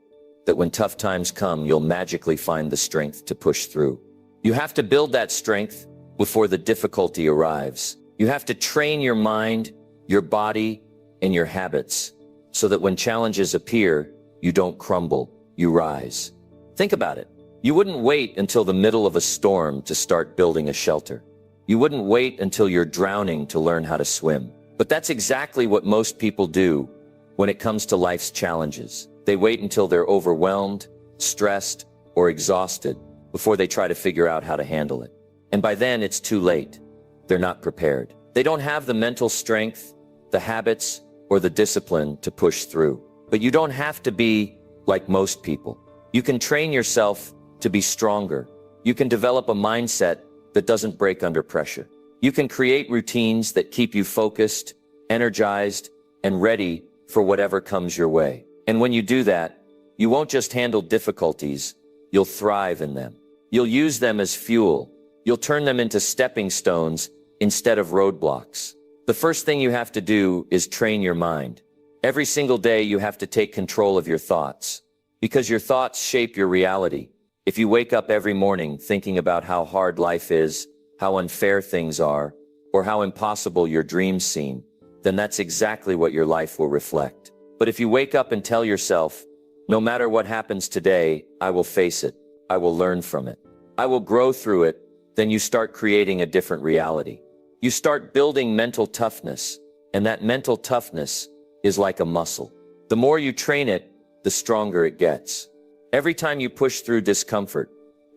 that when tough times come, you'll magically find the strength to push through. You have to build that strength before the difficulty arrives. You have to train your mind, your body, and your habits so that when challenges appear, you don't crumble, you rise. Think about it. You wouldn't wait until the middle of a storm to start building a shelter. You wouldn't wait until you're drowning to learn how to swim. But that's exactly what most people do when it comes to life's challenges. They wait until they're overwhelmed, stressed, or exhausted before they try to figure out how to handle it. And by then, it's too late. They're not prepared. They don't have the mental strength, the habits, or the discipline to push through. But you don't have to be like most people. You can train yourself to be stronger. You can develop a mindset that doesn't break under pressure. You can create routines that keep you focused, energized, and ready for whatever comes your way. And when you do that, you won't just handle difficulties, you'll thrive in them. You'll use them as fuel. You'll turn them into stepping stones instead of roadblocks. The first thing you have to do is train your mind. Every single day you have to take control of your thoughts, because your thoughts shape your reality. If you wake up every morning thinking about how hard life is, how unfair things are, or how impossible your dreams seem, then that's exactly what your life will reflect. But if you wake up and tell yourself, no matter what happens today, I will face it, I will learn from it, I will grow through it, then you start creating a different reality. You start building mental toughness, and that mental toughness is like a muscle. The more you train it, the stronger it gets. Every time you push through discomfort,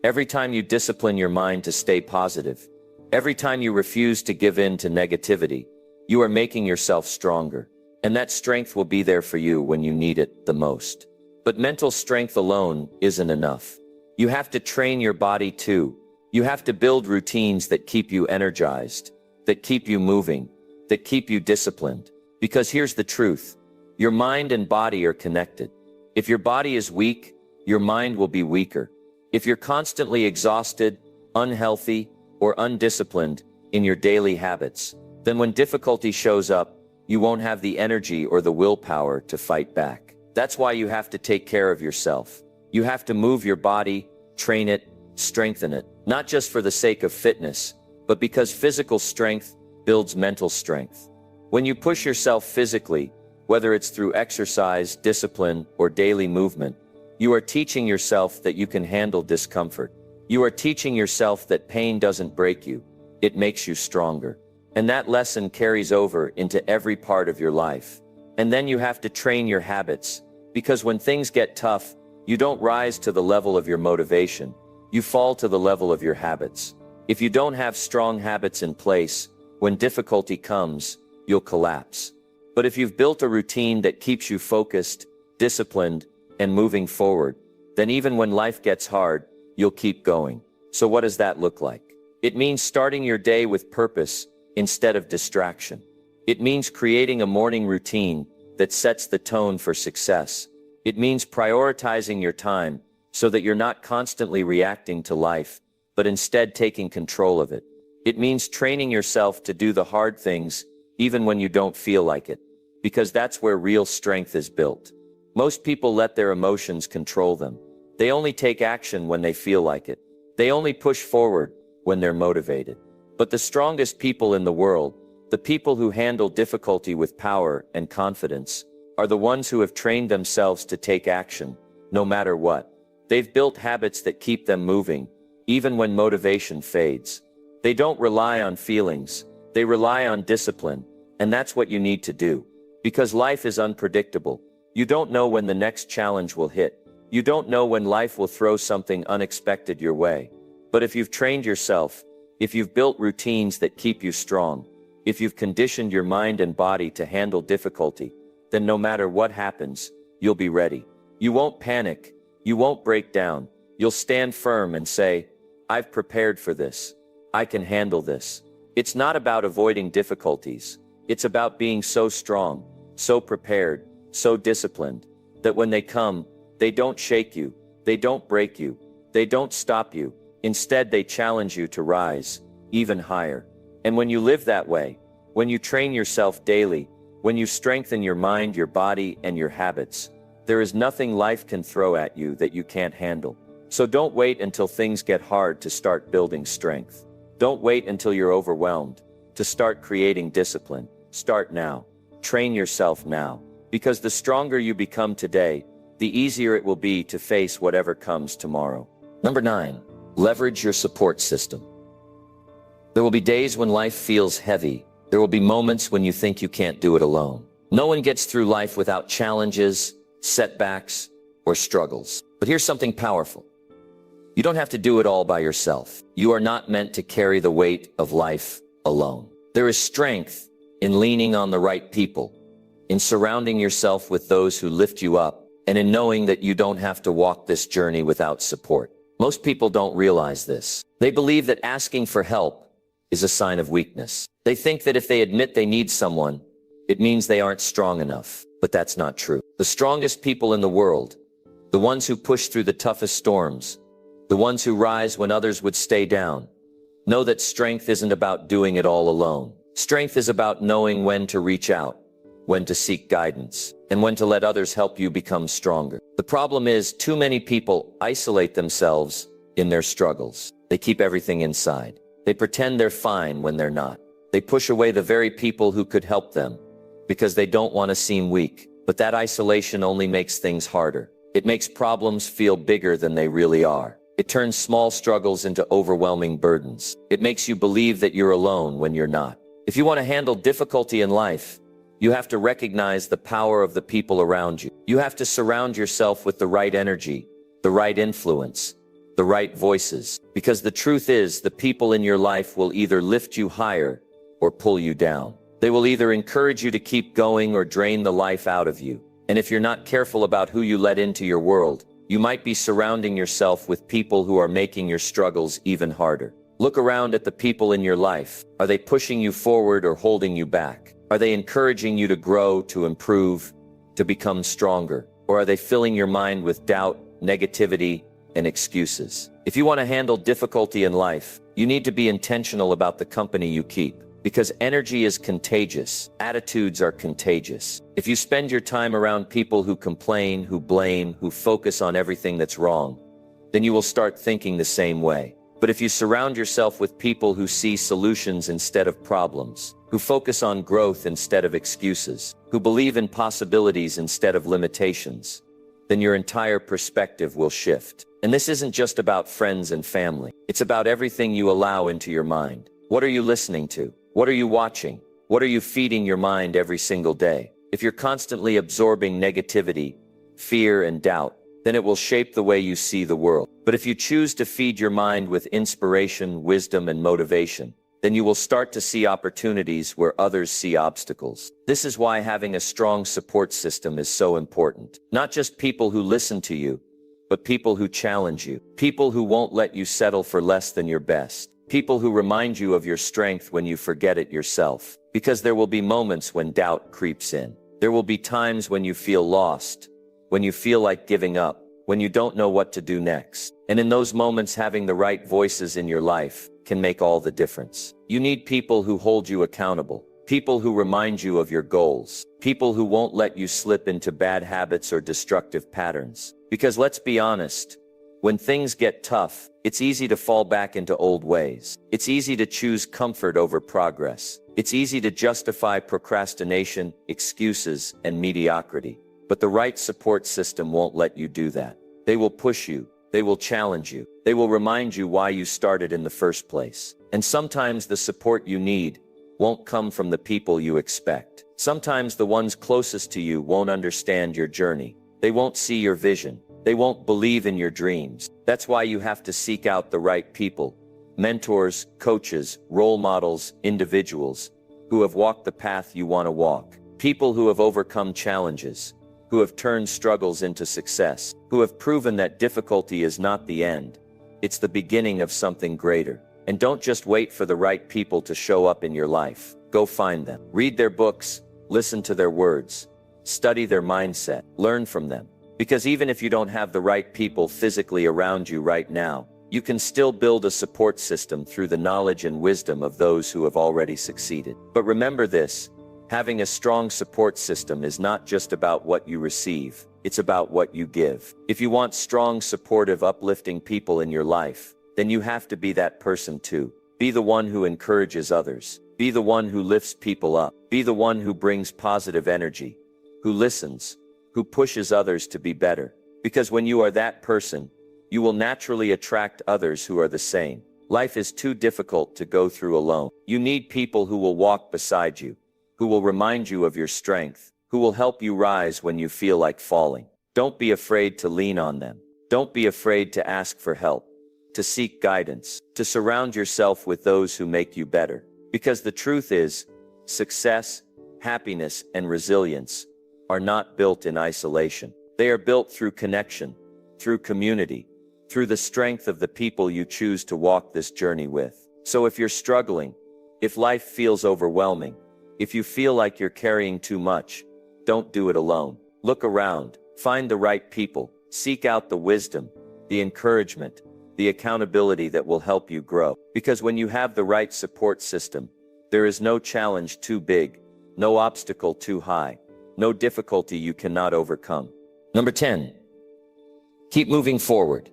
every time you discipline your mind to stay positive, every time you refuse to give in to negativity, you are making yourself stronger. And that strength will be there for you when you need it the most. But mental strength alone isn't enough. You have to train your body too. You have to build routines that keep you energized, that keep you moving, that keep you disciplined. Because here's the truth. Your mind and body are connected. If your body is weak, your mind will be weaker. If you're constantly exhausted, unhealthy, or undisciplined in your daily habits, then when difficulty shows up, you won't have the energy or the willpower to fight back. That's why you have to take care of yourself. You have to move your body, train it, strengthen it, not just for the sake of fitness, but because physical strength builds mental strength. When you push yourself physically, whether it's through exercise, discipline, or daily movement, you are teaching yourself that you can handle discomfort. You are teaching yourself that pain doesn't break you, it makes you stronger. And that lesson carries over into every part of your life. And then you have to train your habits, because when things get tough, you don't rise to the level of your motivation, you fall to the level of your habits. If you don't have strong habits in place, when difficulty comes, you'll collapse. But if you've built a routine that keeps you focused, disciplined, and moving forward, then even when life gets hard, you'll keep going. So what does that look like? It means starting your day with purpose instead of distraction. It means creating a morning routine that sets the tone for success. It means prioritizing your time so that you're not constantly reacting to life, but instead taking control of it. It means training yourself to do the hard things even when you don't feel like it, because that's where real strength is built. Most people let their emotions control them. They only take action when they feel like it. They only push forward when they're motivated. But the strongest people in the world, the people who handle difficulty with power and confidence, are the ones who have trained themselves to take action, no matter what. They've built habits that keep them moving, even when motivation fades. They don't rely on feelings, they rely on discipline, and that's what you need to do. Because life is unpredictable. You don't know when the next challenge will hit. You don't know when life will throw something unexpected your way. But if you've trained yourself, if you've built routines that keep you strong, if you've conditioned your mind and body to handle difficulty, then no matter what happens, you'll be ready. You won't panic. You won't break down. You'll stand firm and say, I've prepared for this. I can handle this. It's not about avoiding difficulties. It's about being so strong, so prepared, so disciplined, that when they come, they don't shake you, they don't break you, they don't stop you. Instead, they challenge you to rise even higher. And when you live that way, when you train yourself daily, when you strengthen your mind, your body, and your habits, there is nothing life can throw at you that you can't handle. So don't wait until things get hard to start building strength. Don't wait until you're overwhelmed to start creating discipline. Start now. Train yourself now. Because the stronger you become today, the easier it will be to face whatever comes tomorrow. Number 9, leverage your support system. There will be days when life feels heavy. There will be moments when you think you can't do it alone. No one gets through life without challenges, setbacks, or struggles. But here's something powerful. You don't have to do it all by yourself. You are not meant to carry the weight of life alone. There is strength in leaning on the right people, in surrounding yourself with those who lift you up, and in knowing that you don't have to walk this journey without support. Most people don't realize this. They believe that asking for help is a sign of weakness. They think that if they admit they need someone, it means they aren't strong enough. But that's not true. The strongest people in the world, the ones who push through the toughest storms, the ones who rise when others would stay down, know that strength isn't about doing it all alone. Strength is about knowing when to reach out, when to seek guidance, and when to let others help you become stronger. The problem is, too many people isolate themselves in their struggles. They keep everything inside. They pretend they're fine when they're not. They push away the very people who could help them because they don't want to seem weak. But that isolation only makes things harder. It makes problems feel bigger than they really are. It turns small struggles into overwhelming burdens. It makes you believe that you're alone when you're not. If you want to handle difficulty in life, you have to recognize the power of the people around you. You have to surround yourself with the right energy, the right influence, the right voices. Because the truth is, the people in your life will either lift you higher or pull you down. They will either encourage you to keep going or drain the life out of you. And if you're not careful about who you let into your world, you might be surrounding yourself with people who are making your struggles even harder. Look around at the people in your life. Are they pushing you forward or holding you back? Are they encouraging you to grow, to improve, to become stronger? Or are they filling your mind with doubt, negativity, and excuses? If you want to handle difficulty in life, you need to be intentional about the company you keep. Because energy is contagious. Attitudes are contagious. If you spend your time around people who complain, who blame, who focus on everything that's wrong, then you will start thinking the same way. But if you surround yourself with people who see solutions instead of problems, who focus on growth instead of excuses, who believe in possibilities instead of limitations, then your entire perspective will shift. And this isn't just about friends and family. It's about everything you allow into your mind. What are you listening to? What are you watching? What are you feeding your mind every single day? If you're constantly absorbing negativity, fear, and doubt, then it will shape the way you see the world. But if you choose to feed your mind with inspiration, wisdom, and motivation, then you will start to see opportunities where others see obstacles. This is why having a strong support system is so important. Not just people who listen to you, but people who challenge you. People who won't let you settle for less than your best. People who remind you of your strength when you forget it yourself. Because there will be moments when doubt creeps in. There will be times when you feel lost, when you feel like giving up, when you don't know what to do next. And in those moments, having the right voices in your life can make all the difference. You need people who hold you accountable, people who remind you of your goals, people who won't let you slip into bad habits or destructive patterns. Because let's be honest, when things get tough, it's easy to fall back into old ways. It's easy to choose comfort over progress. It's easy to justify procrastination, excuses, and mediocrity. But the right support system won't let you do that. They will push you. They will challenge you. They will remind you why you started in the first place. And sometimes the support you need won't come from the people you expect. Sometimes the ones closest to you won't understand your journey. They won't see your vision. They won't believe in your dreams. That's why you have to seek out the right people, mentors, coaches, role models, individuals who have walked the path you want to walk. People who have overcome challenges, who have turned struggles into success, who have proven that difficulty is not the end. It's the beginning of something greater. And don't just wait for the right people to show up in your life. Go find them. Read their books, listen to their words, study their mindset, learn from them. Because even if you don't have the right people physically around you right now, you can still build a support system through the knowledge and wisdom of those who have already succeeded. But remember this, having a strong support system is not just about what you receive, it's about what you give. If you want strong, supportive, uplifting people in your life, then you have to be that person too. Be the one who encourages others. Be the one who lifts people up. Be the one who brings positive energy, who listens, who pushes others to be better. Because when you are that person, you will naturally attract others who are the same. Life is too difficult to go through alone. You need people who will walk beside you, who will remind you of your strength, who will help you rise when you feel like falling. Don't be afraid to lean on them. Don't be afraid to ask for help, to seek guidance, to surround yourself with those who make you better. Because the truth is, success, happiness, and resilience are not built in isolation. They are built through connection, through community, through the strength of the people you choose to walk this journey with. So if you're struggling, if life feels overwhelming, if you feel like you're carrying too much, don't do it alone. Look around, find the right people, seek out the wisdom, the encouragement, the accountability that will help you grow. Because when you have the right support system, there is no challenge too big, no obstacle too high, no difficulty you cannot overcome. Number 10, keep moving forward.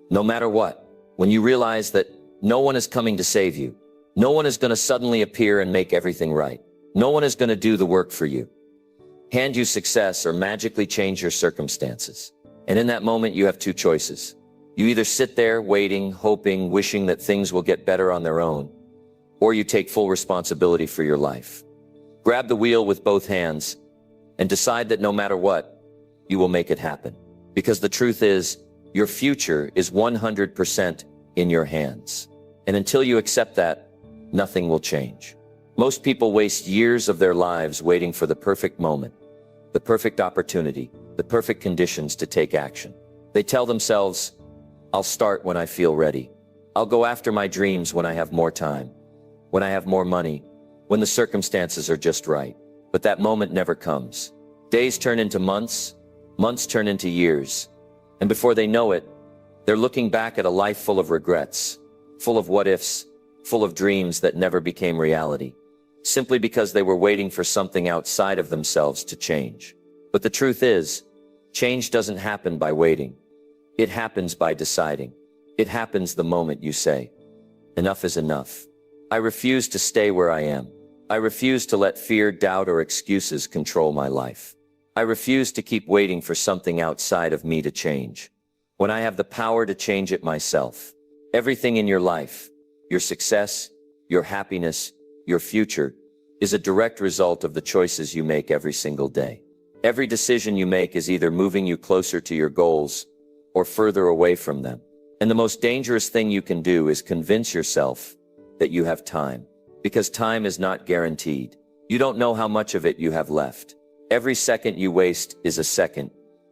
No matter what, when you realize that no one is coming to save you, no one is going to suddenly appear and make everything right. No one is going to do the work for you, hand you success, or magically change your circumstances. And in that moment, you have two choices. You either sit there waiting, hoping, wishing that things will get better on their own, or you take full responsibility for your life. Grab the wheel with both hands and decide that no matter what, you will make it happen. Because the truth is, your future is 100% in your hands. And until you accept that, nothing will change. Most people waste years of their lives waiting for the perfect moment, the perfect opportunity, the perfect conditions to take action. They tell themselves, I'll start when I feel ready. I'll go after my dreams when I have more time, when I have more money, when the circumstances are just right. But that moment never comes. Days turn into months, months turn into years. And before they know it, they're looking back at a life full of regrets, full of what-ifs, full of dreams that never became reality, simply because they were waiting for something outside of themselves to change. But the truth is, change doesn't happen by waiting. It happens by deciding. It happens the moment you say, enough is enough. I refuse to stay where I am. I refuse to let fear, doubt, or excuses control my life. I refuse to keep waiting for something outside of me to change, when I have the power to change it myself. Everything in your life, your success, your happiness, your future, is a direct result of the choices you make every single day. Every decision you make is either moving you closer to your goals or further away from them. And the most dangerous thing you can do is convince yourself that you have time. Because time is not guaranteed. You don't know how much of it you have left. Every second you waste is a second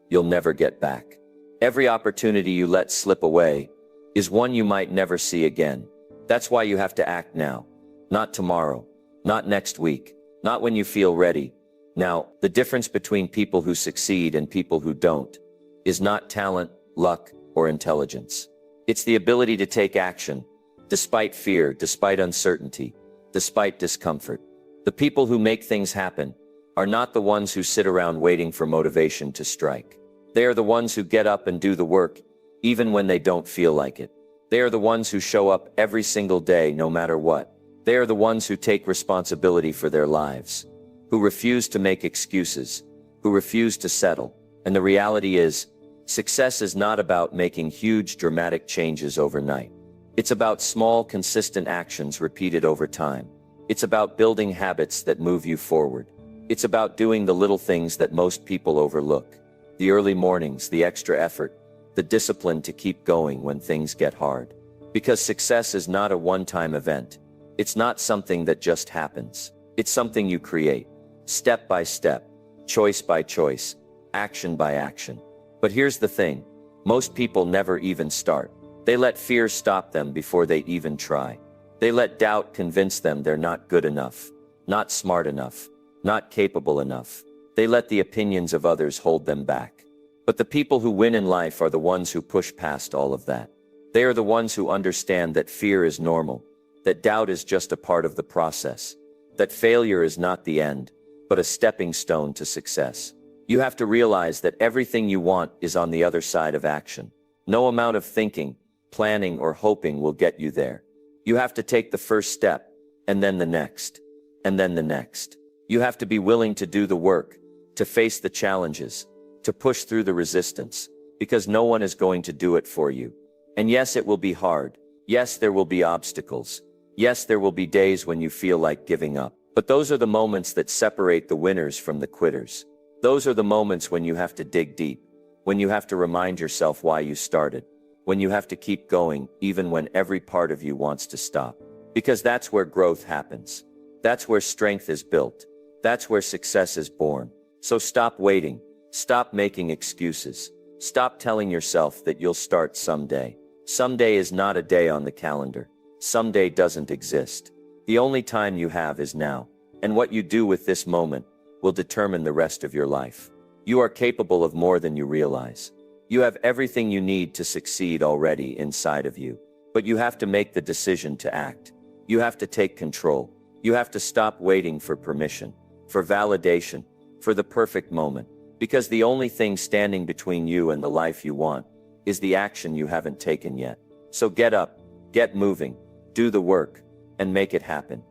you'll never get back. Every opportunity you let slip away is one you might never see again. That's why you have to act now, not tomorrow, not next week, not when you feel ready. Now, the difference between people who succeed and people who don't is not talent, luck, or intelligence. It's the ability to take action, despite fear, despite uncertainty, despite discomfort. The people who make things happen are not the ones who sit around waiting for motivation to strike. They are the ones who get up and do the work, even when they don't feel like it. They are the ones who show up every single day, no matter what. They are the ones who take responsibility for their lives, who refuse to make excuses, who refuse to settle. And the reality is, success is not about making huge, dramatic changes overnight. It's about small, consistent actions repeated over time. It's about building habits that move you forward. It's about doing the little things that most people overlook. The early mornings, the extra effort, the discipline to keep going when things get hard. Because success is not a one-time event. It's not something that just happens. It's something you create, step by step, choice by choice, action by action. But here's the thing, most people never even start. They let fear stop them before they even try. They let doubt convince them they're not good enough, not smart enough, not capable enough. They let the opinions of others hold them back. But the people who win in life are the ones who push past all of that. They are the ones who understand that fear is normal, that doubt is just a part of the process, that failure is not the end, but a stepping stone to success. You have to realize that everything you want is on the other side of action. No amount of thinking, planning, or hoping will get you there. You have to take the first step, and then the next, and then the next. You have to be willing to do the work, to face the challenges, to push through the resistance, because no one is going to do it for you. And yes, it will be hard. Yes, there will be obstacles. Yes, there will be days when you feel like giving up. But those are the moments that separate the winners from the quitters. Those are the moments when you have to dig deep, when you have to remind yourself why you started, when you have to keep going even when every part of you wants to stop. Because that's where growth happens. That's where strength is built. That's where success is born. So stop waiting. Stop making excuses. Stop telling yourself that you'll start someday. Someday is not a day on the calendar. Someday doesn't exist. The only time you have is now. And what you do with this moment will determine the rest of your life. You are capable of more than you realize. You have everything you need to succeed already inside of you. But you have to make the decision to act. You have to take control. You have to stop waiting for permission, for validation, for the perfect moment. Because the only thing standing between you and the life you want is the action you haven't taken yet. So get up, get moving, do the work, and make it happen.